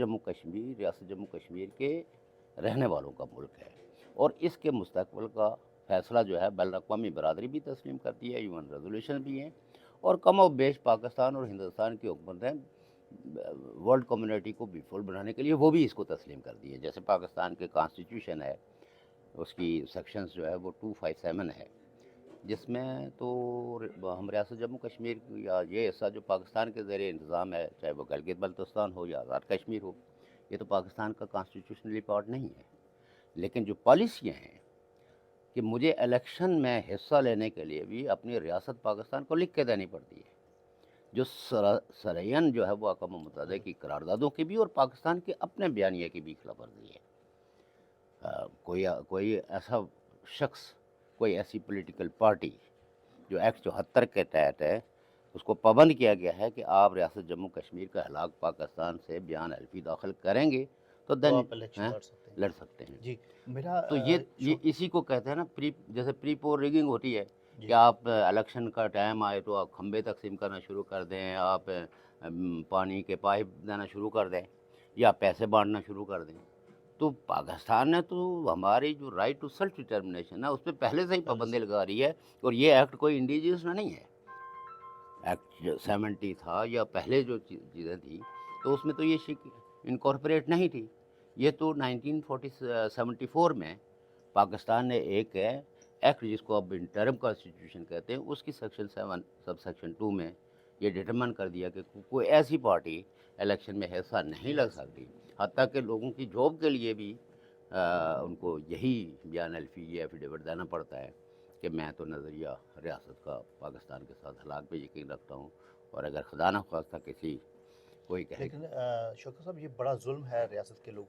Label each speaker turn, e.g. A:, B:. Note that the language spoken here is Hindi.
A: रियासत जम्मू कश्मीर के रहने वालों का मुल्क है और इसके मुस्तकबिल का फ़ैसला जो है बैनुल-अक़वामी बरादरी भी तस्लीम करती है, यूएन रेज़ोल्यूशन भी हैं और कम और बेश पाकिस्तान और हिंदुस्तान की हुकूमतें वर्ल्ड कम्युनिटी को पीसफुल बनाने के लिए वो भी इसको तस्लीम कर दी है। जैसे पाकिस्तान के कॉन्स्टिट्यूशन है, उसकी सेक्शंस जो है वो 257 है, जिसमें तो हम रियासत जम्मू कश्मीर की या ये हिस्सा जो पाकिस्तान के ज़ेरे इंतज़ाम है, चाहे वो गिलगित-बल्तिस्तान हो या आज़ाद कश्मीर हो, ये तो पाकिस्तान का कॉन्स्टिट्यूशनली पार्ट नहीं है। लेकिन जो पॉलिसियाँ हैं कि मुझे इलेक्शन में हिस्सा लेने के लिए भी अपनी रियासत पाकिस्तान को लिख के देनी पड़ती है, जो सरयन जो है वो अक़वाम मुत्तहिदा की करारदादों की भी और पाकिस्तान के अपने बयानिए की भी खिलाफवर्जी है। कोई ऐसा शख्स, कोई ऐसी पॉलिटिकल पार्टी जो एक्ट 74 के तहत है, उसको पाबंद किया गया है कि आप रियासत जम्मू कश्मीर का हिलाक पाकिस्तान से बयान हल्फ़ी दाखिल करेंगे तो
B: तो
A: देन
B: आप इलेक्शन
A: हैं,
B: लड़ सकते हैं।
A: लड़ सकते हैं।
B: जी, मेरा
A: तो ये
B: छोट
A: इसी को कहते हैं ना जैसे प्री पोल रिगिंग होती है कि
B: जी,
A: आप इलेक्शन का टाइम आए तो आप खंबे तकसीम करना शुरू कर दें, आप पानी के पाइप देना शुरू कर दें या पैसे बाँटना शुरू कर दें। तो पाकिस्तान ने तो हमारी जो राइट टू सेल्फ डिटर्मिनेशन है, उसपे पहले से ही
B: पहले
A: पाबंदी
B: से
A: लगा रही है और ये एक्ट कोई इंडिजियस नहीं है। एक्ट जो 70 था या पहले जो चीज़ें थी, तो उसमें तो ये शिक इनकॉर्पोरेट नहीं थी। ये तो 74 में पाकिस्तान ने एक एक्ट जिसको अब इंटरिम कॉन्स्टिट्यूशन कहते हैं, उसकी सेक्शन 7 सबसेक्शन 2 में ये डिटरमाइन कर दिया कि कोई ऐसी पार्टी इलेक्शन में हिस्सा नहीं
B: नहीं
A: ले
B: ले सकते।
A: सकती। हत्ता कि लोगों की जॉब के लिए भी उनको यही बयान हल्फ़ी ये एफ़िडेविट देना पड़ता है कि मैं तो नज़रिया रियासत का पाकिस्तान के साथ हलाक पे यकीन रखता हूँ और अगर खुदा न ख़ास्ता किसी कोई कहे
B: लेकिन शौकत साहब, ये बड़ा ज़ुल्म है रियासत के लोगों